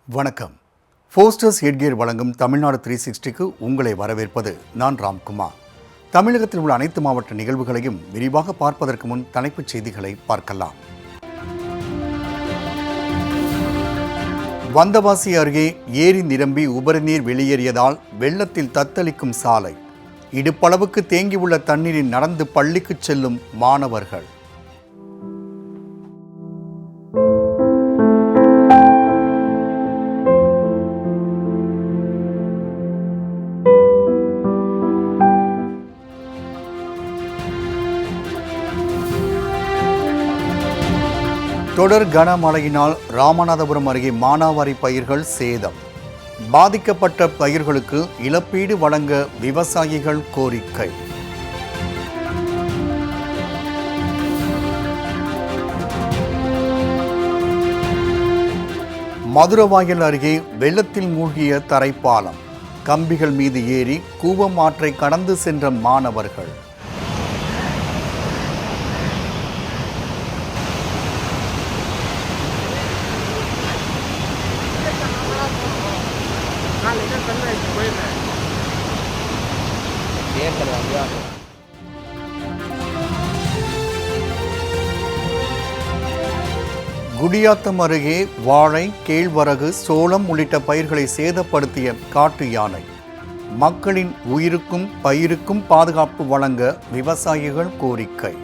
வணக்கம். ஃபோஸ்டர்ஸ் ஹெட்கியர் வழங்கும் தமிழ்நாடு 360க்கு உங்களை வரவேற்பது நான் ராம்குமார். தமிழகத்தில் உள்ள அனைத்து மாவட்ட நிகழ்வுகளையும் விரிவாக பார்ப்பதற்கு முன் தலைப்புச் செய்திகளை பார்க்கலாம். வந்தவாசி அருகே ஏரி நிரம்பி உபரிநீர் வெளியேறியதால் வெள்ளத்தில் தத்தளிக்கும் சாலை. இடுப்பளவுக்கு தேங்கியுள்ள தண்ணீரில் நடந்து பள்ளிக்கு செல்லும் மாணவர்கள். தொடர் கனமழையினால் ராமநாதபுரம் அருகே மானாவாரி பயிர்கள் சேதம். பாதிக்கப்பட்ட பயிர்களுக்கு இழப்பீடு வழங்க விவசாயிகள் கோரிக்கை. மதுரவாயல் அருகே வெள்ளத்தில் மூழ்கிய தரைப்பாலம். கம்பிகள் மீது ஏறி கூவம் ஆற்றை கடந்து சென்ற மாணவர்கள். குடியாத்தம் அருகே வாழை, கேழ்வரகு, சோளம் உள்ளிட்ட பயிர்களை சேதப்படுத்திய காட்டு யானை. மக்களின் உயிருக்கும் பயிருக்கும் பாதுகாப்பு வழங்க விவசாயிகள் கோரிக்கை.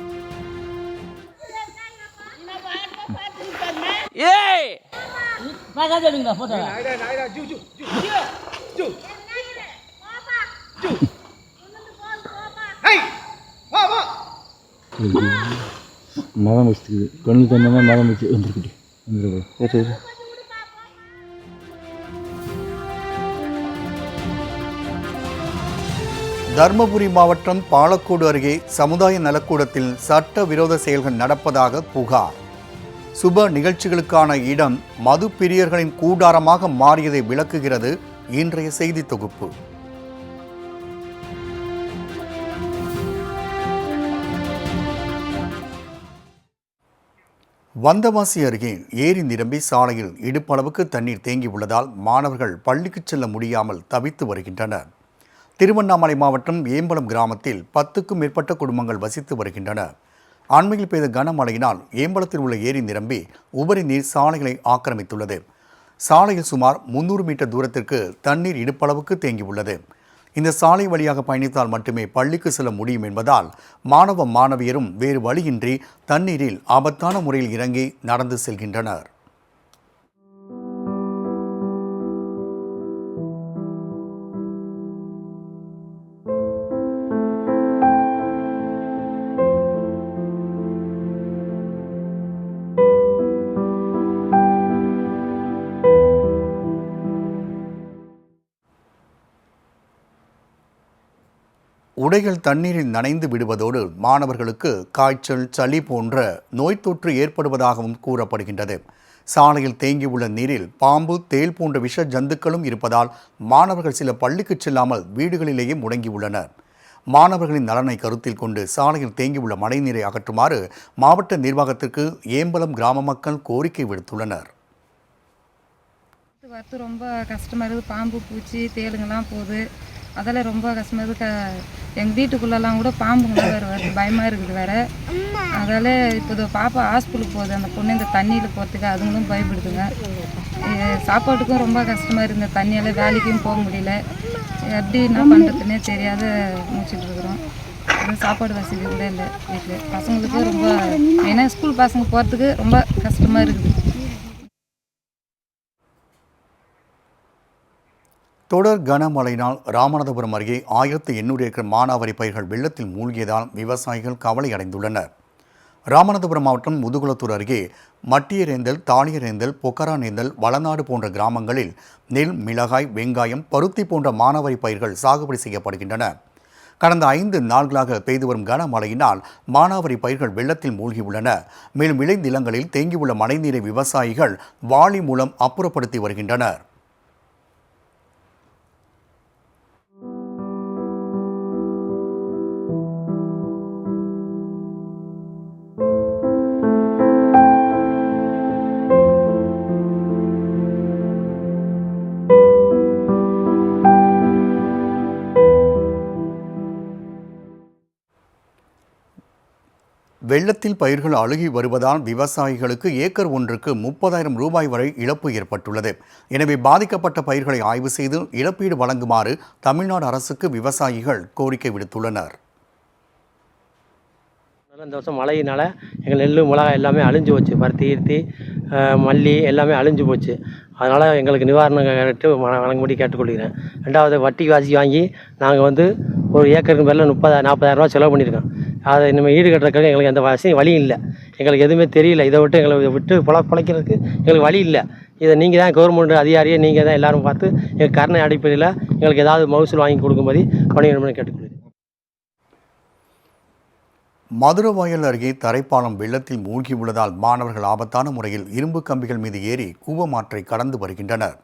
மரம் வச்சுக்குது கண்ணு தந்தமாக மரம் வச்சு வந்துருக்குது. தர்மபுரி மாவட்டம் பாலக்கோடு அருகே சமுதாய நலக்கூடத்தில் சட்ட விரோத செயல்கள் நடப்பதாக புகார். சுப நிகழ்ச்சிகளுக்கான இடம் மது பிரியர்களின் கூடாரமாக மாறியதை விளக்குகிறது இன்றைய செய்தி தொகுப்பு. வந்தவாசி அருகே ஏரி நிரம்பி சாலையில் இடுப்பளவுக்கு தண்ணீர் தேங்கியுள்ளதால் மாணவர்கள் பள்ளிக்கு செல்ல முடியாமல் தவித்து வருகின்றனர். திருவண்ணாமலை மாவட்டம் ஏம்பலம் கிராமத்தில் 10க்கும் மேற்பட்ட குடும்பங்கள் வசித்து வருகின்றனர். அண்மையில் பெய்த கனமழையினால் ஏம்பலத்தில் உள்ள ஏரி நிரம்பி உபரி நீர் சாலைகளை ஆக்கிரமித்துள்ளது. சாலையில் சுமார் 300 மீட்டர் தூரத்திற்கு தண்ணீர் இடுப்பளவுக்கு தேங்கியுள்ளது. இந்த சாலை வழியாக பயணித்தால் மட்டுமே பள்ளிக்கு செல்ல முடியும் என்பதால் மாணவ மாணவியரும் வேறு வழியின்றி தண்ணீரில் ஆபத்தான முறையில் இறங்கி நடந்து செல்கின்றனர். உடைகள் தண்ணீரில் நனைந்து விடுவதோடு மாணவர்களுக்கு காய்ச்சல், சளி போன்ற நோய் தொற்று ஏற்படுவதாகவும் கூறப்படுகின்றது. சாலையில் தேங்கியுள்ள நீரில் பாம்பு, தேள் போன்ற விஷ ஜந்துக்களும் இருப்பதால் மாணவர்கள் சில பள்ளிக்கு செல்லாமல் வீடுகளிலேயே முடங்கியுள்ளனர். மாணவர்களின் நலனை கருத்தில் கொண்டு சாலையில் தேங்கியுள்ள மழைநீரை அகற்றுமாறு மாவட்ட நிர்வாகத்திற்கு ஏம்பலம் கிராம மக்கள் கோரிக்கை விடுத்துள்ளனர். ரொம்ப கஷ்டமாக இருக்குது. பாம்பு, பூச்சி, தேளுங்கெல்லாம் போகுது. அதெல்லாம் ரொம்ப கஷ்டமாக இருக்குது. எங்கள் வீட்டுக்குள்ளெல்லாம் கூட பாம்புங்களாம் வேறு வருது, பயமாக இருக்குது வேறு. அதால் இப்போ பாப்பா ஹாஸ்பிட்டலுக்கு போகுது, அந்த பொண்ணு இந்த தண்ணியில் போகிறதுக்கு அதுங்களும் பயப்படுதுங்க. சாப்பாட்டுக்கும் ரொம்ப கஷ்டமாக இருக்குது. இந்த தண்ணியால் வேலைக்கும் போக முடியல. எப்படி என்ன பண்ணுறதுன்னே தெரியாத முடிச்சுட்டு இருக்கிறோம். சாப்பாடு வசதி கூட இல்லை வீட்டில். பசங்களுக்கு ரொம்ப மெயினாக ஸ்கூல் பசங்க போகிறதுக்கு ரொம்ப கஷ்டமாக இருக்குது. தொடர் கனமழையினால் ராமநாதபுரம் அருகே 1800 ஏக்கர் மானாவாரி பயிர்கள் வெள்ளத்தில் மூழ்கியதால் விவசாயிகள் கவலை அடைந்துள்ளனர். ராமநாதபுரம் மாவட்டம் முதுகுளத்தூர் அருகே மட்டியரேந்தல், தாளியரேந்தல், பொக்கரானேந்தல், வளநாடு போன்ற கிராமங்களில் நெல், மிளகாய், வெங்காயம், பருத்தி போன்ற மானாவாரி பயிர்கள் சாகுபடி செய்யப்படுகின்றன. கடந்த 5 நாட்களாக பெய்து வரும் கனமழையினால் மானாவாரி பயிர்கள் வெள்ளத்தில் மூழ்கியுள்ளன. மேலும் விளைநிலங்களில் தேங்கியுள்ள மழைநீரை விவசாயிகள் வாளி மூலம் அப்புறப்படுத்தி வருகின்றனர். வெள்ளத்தில் பயிர்கள் அழுகி வருவதால் விவசாயிகளுக்கு ஏக்கர் ஒன்றுக்கு 30,000 ரூபாய் வரை இழப்பு ஏற்பட்டுள்ளது. எனவே பாதிக்கப்பட்ட பயிர்களை ஆய்வு செய்து இழப்பீடு வழங்குமாறு தமிழ்நாடு அரசுக்கு விவசாயிகள் கோரிக்கை விடுத்துள்ளனர். இந்த வருஷம் மழையினால் எங்கள் நெல் மிளகாய் எல்லாமே அழிஞ்சு போச்சு. பருத்தி கீர்த்தி மல்லி எல்லாமே அழிஞ்சு போச்சு. அதனால் எங்களுக்கு நிவாரணம் கேட்டு வழங்கும்படி கேட்டுக்கொள்கிறேன். ரெண்டாவது வட்டிக்கு வாங்கி நாங்கள் ஒரு ஏக்கருக்கு மேலே 40,000 ரூபா செலவு பண்ணியிருக்கோம். அதை இனிமேல் ஈடு கட்டுறதுக்கு எங்களுக்கு எந்த வழி இல்லை. எங்களுக்கு எதுவுமே தெரியல. இதை விட்டு எங்களை விட்டு பிழைக்கிறதுக்கு எங்களுக்கு வழி இல்லை. இதை நீங்கள் தான் கவர்மெண்ட் அதிகாரியை நீங்கள் தான் எல்லோரும் பார்த்து எங்கள் கருணை அடிப்படையில் எங்களுக்கு ஏதாவது மகசூல் வாங்கி கொடுக்கும்படி பணியிடம்னு கேட்டுக்கொள்கிறேன். மதுரவாயல் அருகே தரைப்பாலம் வெள்ளத்தில் மூழ்கியுள்ளதால் மாணவர்கள் ஆபத்தான முறையில் இரும்பு கம்பிகள் மீது ஏறி கூவமாற்றை கடந்து வருகின்றனர்.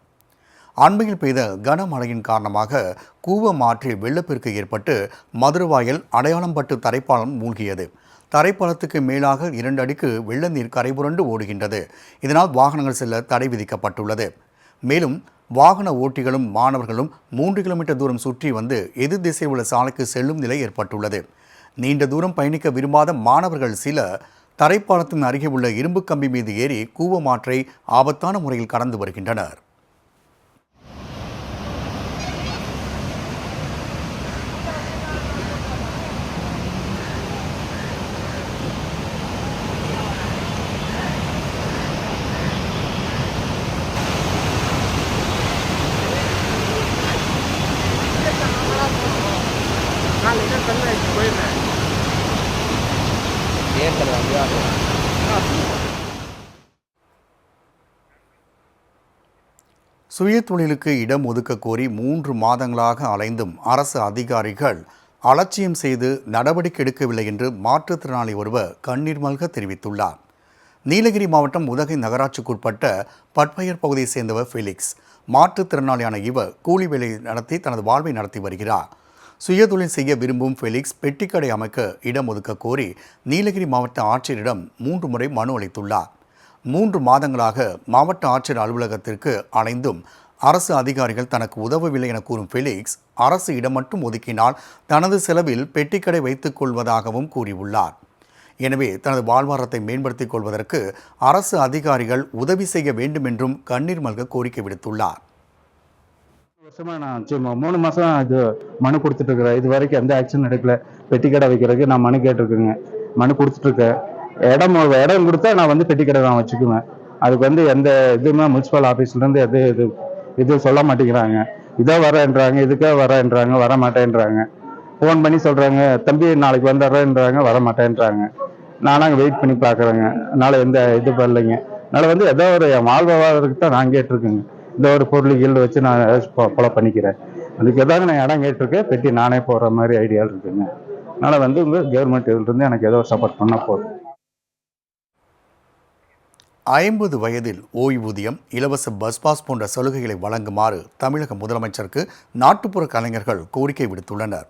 அண்மையில் பெய்த கனமழையின் காரணமாக கூவமாற்றில் வெள்ளப்பெருக்கு ஏற்பட்டு மதுரவாயல் அடையாளம்பட்டு தரைப்பாலம் மூழ்கியது. தரைப்பாலத்துக்கு மேலாக 2 அடிக்கு வெள்ள நீர் கரைபுரண்டு ஓடுகின்றது. இதனால் வாகனங்கள் செல்ல தடை விதிக்கப்பட்டுள்ளது. மேலும் வாகன ஓட்டிகளும் மாணவர்களும் 3 கிலோமீட்டர் தூரம் சுற்றி வந்து எதிர் திசை உள்ள சாலைக்கு செல்லும் நிலை ஏற்பட்டுள்ளது. நீண்ட தூரம் பயணிக்க விரும்பாத மாணவர்கள் சில தரைப்பாலத்தின் அருகே உள்ள இரும்பு கம்பி மீது ஏறி கூவமாற்றை ஆபத்தான முறையில் கடந்து வருகின்றனர். சுய தொழிலுக்கு இடம் ஒதுக்க கோரி 3 மாதங்களாக அலைந்தும் அரசு அதிகாரிகள் அலட்சியம் செய்து நடவடிக்கை எடுக்கவில்லை என்று மாற்றுத்திறனாளி ஒருவர் கண்ணீர் மல்க தெரிவித்துள்ளார். நீலகிரி மாவட்டம் உதகை நகராட்சிக்குட்பட்ட பட்பயர் பகுதியை சேர்ந்தவர் ஃபெலிக்ஸ். மாற்றுத்திறனாளியான இவர் கூலி வேலை நடத்தி தனது வாழ்வை நடத்தி வருகிறார். சுயதொழில் செய்ய விரும்பும் ஃபெலிக்ஸ் பெட்டிக்கடை அமைக்க இடம் ஒதுக்க கோரி நீலகிரி மாவட்ட ஆட்சியரிடம் 3 முறை மனு அளித்துள்ளார். 3 மாதங்களாக மாவட்ட ஆட்சியர் அலுவலகத்திற்கு அலைந்தும் அரசு அதிகாரிகள் தனக்கு உதவவில்லை என கூறும் ஃபெலிக்ஸ் அரசு இடம் மட்டும் ஒதுக்கினால் தனது செலவில் பெட்டிக்கடை வைத்துக் கொள்வதாகவும் கூறியுள்ளார். எனவே தனது வாழ்வாதாரத்தை மேம்படுத்திக் கொள்வதற்கு அரசு அதிகாரிகள் உதவி செய்ய வேண்டும் என்றும் கண்ணீர் மல்க கோரிக்கை விடுத்துள்ளார். நான் 3 மாசம் இது மனு கொடுத்துட்டு இருக்கிறேன். இது வரைக்கும் எந்த ஆக்ஷன் எடுக்கல. பெட்டிக்கடை வைக்கிறதுக்கு நான் மனு கேட்டிருக்கேங்க. மனு கொடுத்துட்டு இருக்கேன். இடம் கொடுத்தா நான் பெட்டிக்கடை நான் வச்சுக்குவேன். அதுக்கு எந்த இதுவுமே முனிசிபல் ஆஃபீஸ்ல இருந்து இது சொல்ல மாட்டேங்கிறாங்க. இதோ வரேன்றாங்க, இதுக்காக வரேன்றாங்க, வர மாட்டேன்றாங்க. ஃபோன் பண்ணி சொல்றாங்க, தம்பி நாளைக்கு வந்துடுறேன்றாங்க, வர மாட்டேன்றாங்க. நானாங்க வெயிட் பண்ணி பார்க்குறேங்க. அதனால எந்த இது பண்ணலைங்க. அதனால ஏதோ ஒரு வாழ்வாதாரத்துக்கு தான் நான் கேட்டிருக்கேங்க. இந்த ஒரு பொருள் வச்சு நான் கொலை பண்ணிக்கிறேன். அதுக்கு எதாவது நான் இடம் கேட்டிருக்கேன். பெட்டி நானே போடுற மாதிரி ஐடியா இருக்குங்க. அதனால உங்க கவர்மெண்ட் இருந்து எனக்கு ஏதோ சப்போர்ட் பண்ண போதும். 50 வயதில் ஓய்வூதியம், இலவச பஸ் பாஸ் போன்ற சலுகைகளை வழங்குமாறு தமிழக முதலமைச்சருக்கு நாட்டுப்புற கலைஞர்கள் கோரிக்கை விடுத்துள்ளனர்.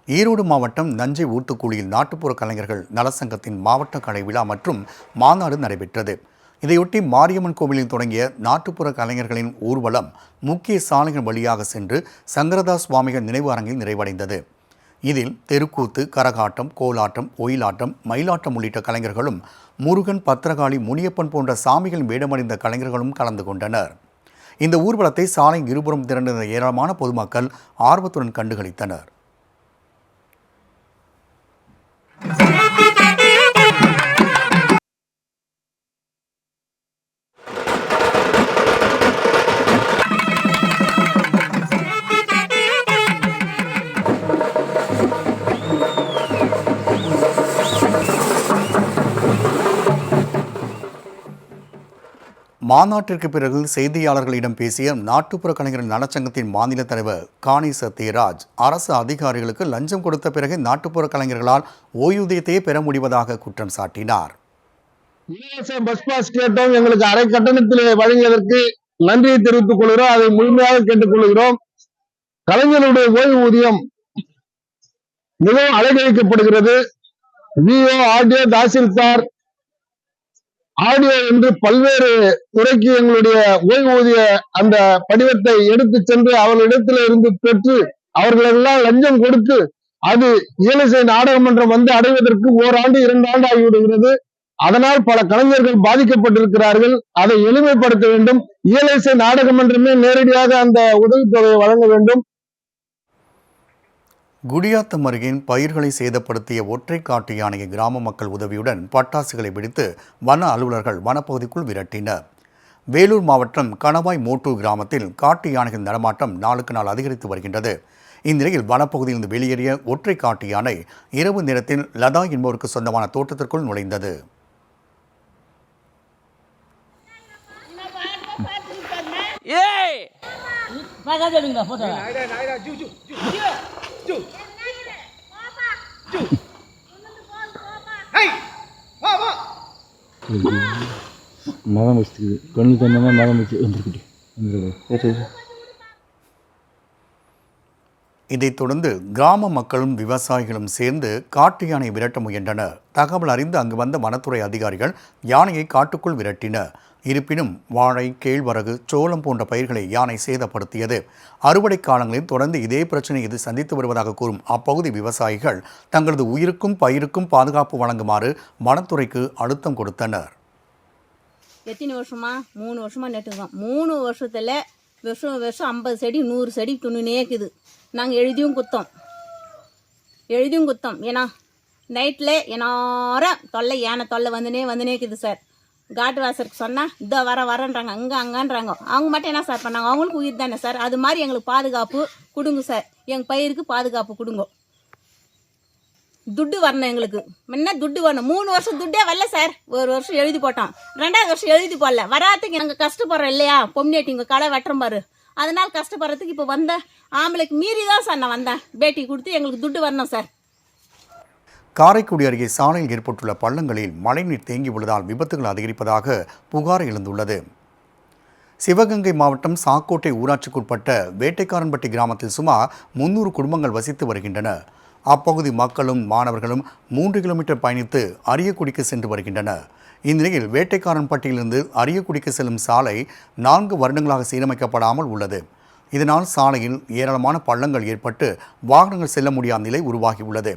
ஈரோடு மாவட்டம் நஞ்சை ஊத்துக்குழியில் நாட்டுப்புற கலைஞர்கள் நலசங்கத்தின் மாவட்ட கலை விழா மற்றும் மாநாடு நடைபெற்றது. இதையொட்டி மாரியம்மன் கோவிலில் தொடங்கிய நாட்டுப்புற கலைஞர்களின் ஊர்வலம் முக்கிய சாலைகள் வழியாக சென்று சங்கரதாஸ் சுவாமிகள் நினைவு அரங்கில் நிறைவடைந்தது. இதில் தெருக்கூத்து, கரகாட்டம், கோலாட்டம், ஒயிலாட்டம், மயிலாட்டம் உள்ளிட்ட கலைஞர்களும் முருகன், பத்திரகாளி, முனியப்பன் போன்ற சாமிகள் வேடமணிந்த கலைஞர்களும் கலந்து கொண்டனர். இந்த ஊர்வலத்தை சாலை இருபுறம் திரண்டிருந்த ஏராளமான பொதுமக்கள் ஆர்வத்துடன் கண்டுகளித்தனர். மாநாட்டிற்கு பிறகு செய்தியாளர்களிடம் பேசிய நாட்டுப்புற கலைஞர்கள் நலச்சங்கத்தின் மாநில தலைவர் காணி சத்யராஜ், அரசு அதிகாரிகளுக்கு லஞ்சம் கொடுத்த பிறகு நாட்டுப்புற கலைஞர்களால் ஓய்வூதியத்தையே பெற முடிவதாக குற்றம் சாட்டினார். இலவச பஸ் பாஸ் கேட்டோம், எங்களுக்கு அரை கட்டணத்தில் வழங்கியதற்கு நன்றியை தெரிவித்துக் கொள்கிறோம். அதை முழுமையாக கேட்டுக் கொள்கிறோம். கலைஞருடைய ஓய்வூதியம் மிகவும் அலங்கரிக்கப்படுகிறது. விஓ, ஆர்டிஓ, தாசில்தார், ஆடியோ என்று பல்வேறு துறைக்கு எங்களுடைய ஓய்வூதிய அந்த படிவத்தை எடுத்து சென்று அவர்களிடத்தில் இருந்து பெற்று அவர்களெல்லாம் லஞ்சம் கொடுத்து அது இயலிசை நாடக மன்றம் வந்து அடைவதற்கு ஓராண்டு 2 ஆண்டு ஆகிவிடுகிறது. அதனால் பல கலைஞர்கள் பாதிக்கப்பட்டிருக்கிறார்கள். அதை எளிமைப்படுத்த வேண்டும். இயலிசை நாடக மன்றமே நேரடியாக அந்த உதவித்தொகையை வழங்க வேண்டும். குடியாத்தம் அருகே பயிர்களை சேதப்படுத்திய ஒற்றை காட்டு யானையை கிராம மக்கள் உதவியுடன் பட்டாசுகளை வெடித்து வன அலுவலர்கள் வனப்பகுதிக்குள் விரட்டினர். வேலூர் மாவட்டம் கணவாய் மோட்டூர் கிராமத்தில் காட்டு யானைகள் நடமாட்டம் நாளுக்கு நாள் அதிகரித்து வருகின்றது. இந்நிலையில் வனப்பகுதியிலிருந்து வெளியேறிய ஒற்றை காட்டு யானை இரவு நேரத்தில் லதா என்பவருக்கு சொந்தமான தோட்டத்திற்குள் நுழைந்தது. மரம் வச்சுக்குது. கண்ணு தந்தமாக மரம் வச்சு வந்துருக்குடி. இதைத் தொடர்ந்து கிராம மக்களும் விவசாயிகளும் சேர்ந்து காட்டு யானை விரட்ட முயன்றனர். தகவல் அறிந்து அங்கு வந்த வனத்துறை அதிகாரிகள் யானையை காட்டுக்குள் விரட்டினர். இருப்பினும் வாழை, கேழ்வரகு, சோளம் போன்ற பயிர்களை யானை சேதப்படுத்தியது. அறுவடை காலங்களில் தொடர்ந்து இதே பிரச்சனை இது சந்தித்து வருவதாக கூறும் அப்பகுதி விவசாயிகள் தங்களது உயிருக்கும் பயிருக்கும் பாதுகாப்பு வழங்குமாறு வனத்துறைக்கு அழுத்தம் கொடுத்தனர். எத்தனை வருஷமா 3 வருஷமா நட்டுக்கிறோம். 3 வருஷத்துல வருஷம் 50 செடி 100 செடி துணுனே இருக்குது. நாங்கள் எழுதியும் குத்தோம். ஏன்னா நைட்டில் ஏனாரம் தொல்லை, யானை தொல்லை வந்துனே இருக்குது சார். காட்டு வாசருக்கு சொன்னால் இதோ வரேன்றாங்க, அங்கன்றாங்க. அவங்க மட்டும் என்ன சார் பண்ணாங்க? அவங்களுக்கு உயிர் தானே சார். அது மாதிரி எங்களுக்கு பாதுகாப்பு கொடுங்க சார். எங்கள் பயிருக்கு பாதுகாப்பு கொடுங்க. துட்டு வரணும் எங்களுக்கு. முன்ன துட்டு வரணும். 3 வருஷம் துட்டே வரல சார். ஒரு வருஷம் எழுதி போட்டோம், 2வது வருஷம் எழுதி போடல. வராதுக்கு நாங்கள் கஷ்டப்படுறோம் இல்லையா? பொம்னேட்டி இங்கே களை வெட்டுறோம் பாரு. அதனால் கஷ்டப்படுறதுக்கு இப்போ வந்த ஆம்பளைக்கு மீறி தான் சார் நான் வந்தேன். பேட்டி கொடுத்து எங்களுக்கு துட்டு வரணும் சார். காரைக்குடி அருகே சாலையில் ஏற்பட்டுள்ள பள்ளங்களில் மழைநீர் தேங்கி உள்ளதால் விபத்துகள் அதிகரிப்பதாக புகார் எழுந்துள்ளது. சிவகங்கை மாவட்டம் சாக்கோட்டை ஊராட்சிக்குட்பட்ட வேட்டைக்காரன்பட்டி கிராமத்தில் சுமார் 300 குடும்பங்கள் வசித்து வருகின்றன. அப்பகுதி மக்களும் மாணவர்களும் 3 கிலோமீட்டர் பயணித்து அரியக்குடிக்கு சென்று வருகின்றனர். இந்நிலையில் வேட்டைக்காரன்பட்டியிலிருந்து அரியக்குடிக்கு செல்லும் சாலை 4 வருடங்களாக சீரமைக்கப்படாமல் உள்ளது. இதனால் சாலையில் ஏராளமான பள்ளங்கள் ஏற்பட்டு வாகனங்கள் செல்ல முடியாத நிலை உருவாகியுள்ளது.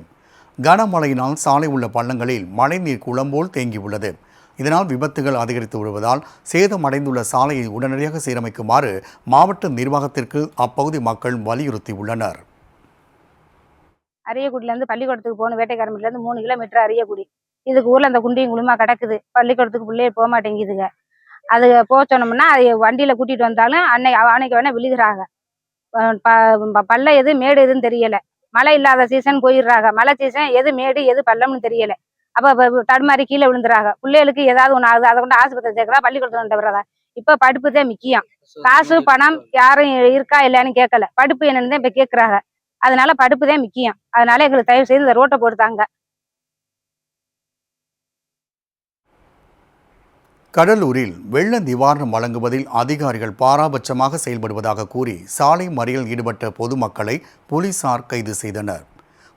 கனமழையினால் சாலை உள்ள பள்ளங்களில் மழைநீர் குளம்போல் தேங்கியுள்ளது. இதனால் விபத்துகள் அதிகரித்து வருவதால் சேதமடைந்துள்ள சாலையை உடனடியாக சீரமைக்குமாறு மாவட்ட நிர்வாகத்திற்கு அப்பகுதி மக்கள் வலியுறுத்தியுள்ளனர். அரியக்குடியிலேருந்து பள்ளிக்கூடத்துக்கு போகணும். வேட்டைக்காரம்பட்டிலேருந்து 3 கிலோமீட்டர் அரியக்குடி. இதுக்கு ஊரில் அந்த குண்டியும் குழுமா கிடக்குது. பள்ளிக்கூடத்துக்கு பிள்ளையே போக மாட்டேங்குதுங்க. அது போக சொன்னோம்னா அது வண்டியில் கூட்டிகிட்டு வந்தாலும் அன்னைக்கு வேணால் விழுகிறாங்க. பள்ளம் எது மேடு எதுன்னு தெரியலை. மழை இல்லாத சீசன் போயிடுறாங்க. மழை சீசன் எது மேடு எது பள்ளம்னு தெரியலை. அப்போ தடுமாறி கீழே விழுந்துறாங்க. பிள்ளைகளுக்கு ஏதாவது ஒன்று ஆகுது, அதை கொண்டு ஆஸ்பத்திரி சேர்க்குறா, பள்ளிக்கூடத்தில் விடுறதா. இப்போ படிப்பு தான் முக்கியம். காசு பணம் யாரும் இருக்கா இல்லைன்னு கேட்கல. படிப்பு என்னன்னு தான் இப்போ கேட்குறாங்க. அதனால படிப்பு தான் முக்கியம். அதனால எங்களுக்கு தயவு செய்து இந்த ரோட்டை போட்டுத்தாங்க. கடலூரில் வெள்ள நிவாரணம் வழங்குவதில் அதிகாரிகள் பாராபட்சமாக செயல்படுவதாக கூறி சாலை மறியலில் ஈடுபட்ட பொதுமக்களை போலீசார் கைது செய்தனர்.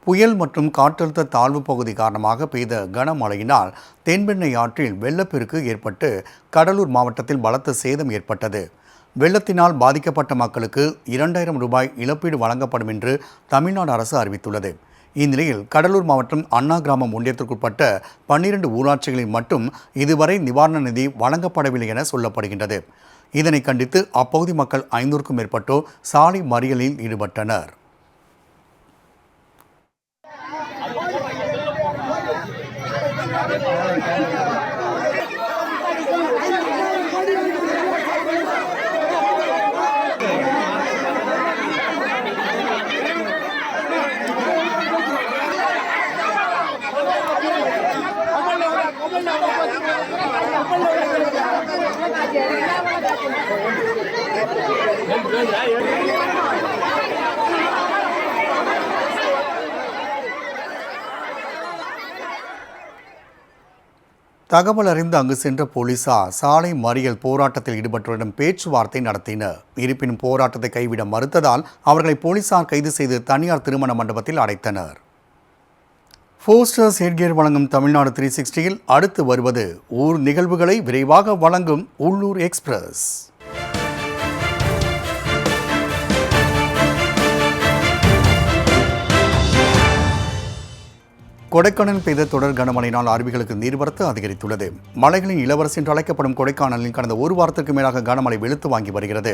புயல் மற்றும் காற்றழுத்த தாழ்வு பகுதி காரணமாக பெய்த கனமழையினால் தென்பெண்ணை ஆற்றில் வெள்ளப்பெருக்கு ஏற்பட்டு கடலூர் மாவட்டத்தில் பலத்த சேதம் ஏற்பட்டது. வெள்ளத்தினால் பாதிக்கப்பட்ட மக்களுக்கு 2000 ரூபாய் இழப்பீடு வழங்கப்படும் என்று தமிழ்நாடு அரசு அறிவித்துள்ளது. இந்நிலையில் கடலூர் மாவட்டம் அண்ணா கிராமம் ஒன்றியத்திற்குட்பட்ட 12 ஊராட்சிகளில் மட்டும் இதுவரை நிவாரண நிதி வழங்கப்படவில்லை என சொல்லப்படுகின்றது. இதனை கண்டித்து அப்பகுதி மக்கள் 500க்கும் மேற்பட்டோர் சாலை மறியலில் ஈடுபட்டனர். தகவல் அறிந்து அங்கு சென்ற போலீசார் சாலை மறியல் போராட்டத்தில் ஈடுபட்டவரிடம் பேச்சுவார்த்தை நடத்தினர். இருப்பினும் போராட்டத்தை கைவிட மறுத்ததால் அவர்களை போலீசார் கைது செய்து தனியார் திருமண மண்டபத்தில் அடைத்தனர். 4 ஸ்டார் ஹெட்கியர் வழங்கும் தமிழ்நாடு 360யில் அடுத்து வருவது ஊர் நிகழ்வுகளை விரைவாக வழங்கும் உள்ளூர் எக்ஸ்பிரஸ். கொடைக்கானல் பெய்த தொடர் கனமழையினால் அருவிகளுக்கு நீர்வரத்து அதிகரித்துள்ளது. மலைகளின் இளவரசி என்று அழைக்கப்படும் கொடைக்கானலில் கடந்த ஒரு வாரத்திற்கு மேலாக கனமழை வெளுத்து வாங்கி வருகிறது.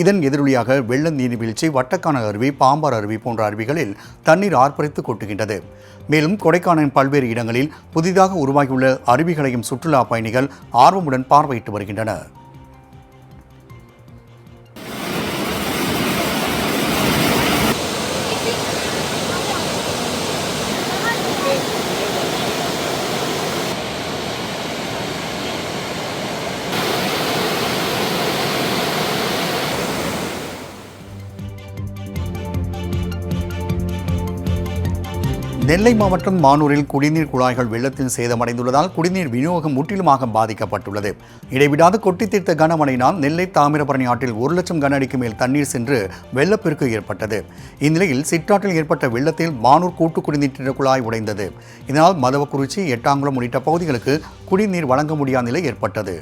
இதன் எதிரொலியாக வெள்ள நீர்வீழ்ச்சி, வட்டக்கானல் அருவி, பாம்பார் அருவி போன்ற அருவிகளில் தண்ணீர் ஆர்ப்பரித்து கொட்டுகின்றது. மேலும் கொடைக்கானலின் பல்வேறு இடங்களில் புதிதாக உருவாகியுள்ள அருவிகளையும் சுற்றுலா பயணிகள் ஆர்வமுடன் பார்வையிட்டு வருகின்றனர். நெல்லை மாவட்டம் மானூரில் குடிநீர் குழாய்கள் வெள்ளத்தில் சேதமடைந்துள்ளதால் குடிநீர் விநியோகம் முற்றிலுமாக பாதிக்கப்பட்டுள்ளது. இடைவிடாது கொட்டி தீர்த்த கனமழையினால் நெல்லை தாமிரபரணி ஆற்றில் 1 லட்சம் கன அடிக்கு மேல் தண்ணீர் சென்று வெள்ளப்பெருக்கு ஏற்பட்டது. இந்நிலையில் சிற்றாற்றில் ஏற்பட்ட வெள்ளத்தில் மானூர் கூட்டு குடிநீர் குழாய் உடைந்தது. இதனால் மதவக்குறிச்சி, எட்டாங்குளம் உள்ளிட்ட பகுதிகளுக்கு குடிநீர் வழங்க முடியாத நிலை ஏற்பட்டது.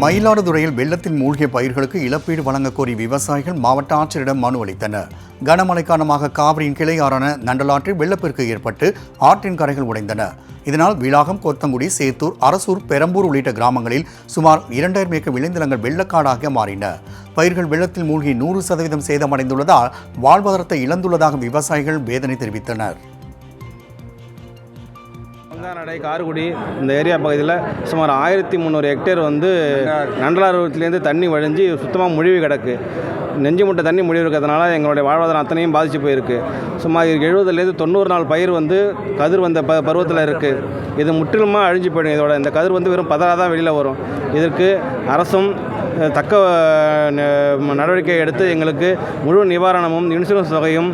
மயிலாடுதுறையில் வெள்ளத்தில் மூழ்கிய பயிர்களுக்கு இழப்பீடு வழங்க கோரி விவசாயிகள் மாவட்ட ஆட்சியரிடம் மனு அளித்தனர். கனமழை காரணமாக காவிரியின் கிளையாறான நண்டலாற்றில் வெள்ளப்பெருக்கு ஏற்பட்டு ஆற்றின் கரைகள் உடைந்தன. இதனால் விளாகம், கொத்தங்குடி, சேத்தூர், அரசூர், பெரம்பூர் உள்ளிட்ட கிராமங்களில் சுமார் 2000 ஏக்கர் விளைநிலங்கள் வெள்ளக்காடாக மாறின. பயிர்கள் வெள்ளத்தில் மூழ்கி 100% சேதமடைந்துள்ளதால் வாழ்வாதாரத்தை இழந்துள்ளதாக விவசாயிகள் வேதனை தெரிவித்தனர். நடை, கார்குடி இந்த ஏரியா பகுதியில் சுமார் 1300 ஹெக்டேர் நண்டலாறுலேருந்து தண்ணி வழிஞ்சு சுத்தமாக முழுவி கிடக்கு. நெஞ்சு முட்டை தண்ணி முழுவி இருக்கிறதுனால எங்களுடைய வாழ்வாதாரம் அத்தனையும் பாதிச்சு போயிருக்கு. சுமார் 70லேருந்து 90 நாள் பயிர் கதிர் வந்த பருவத்தில் இருக்குது. இது முற்றிலுமாக அழிஞ்சு போயிடும். இந்த கதிர் வெறும் பதறாக தான் வெளியில் வரும். இதற்கு அரசும் தக்க நடவடிக்கை எடுத்து எங்களுக்கு முழு நிவாரணமும், இன்சூரன்ஸ் தொகையும்,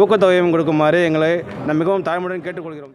ஊக்கத்தொகையும் கொடுக்குமாறு எங்களை மிகவும் தாழ்மையுடன் கேட்டுக்கொள்கிறோம்.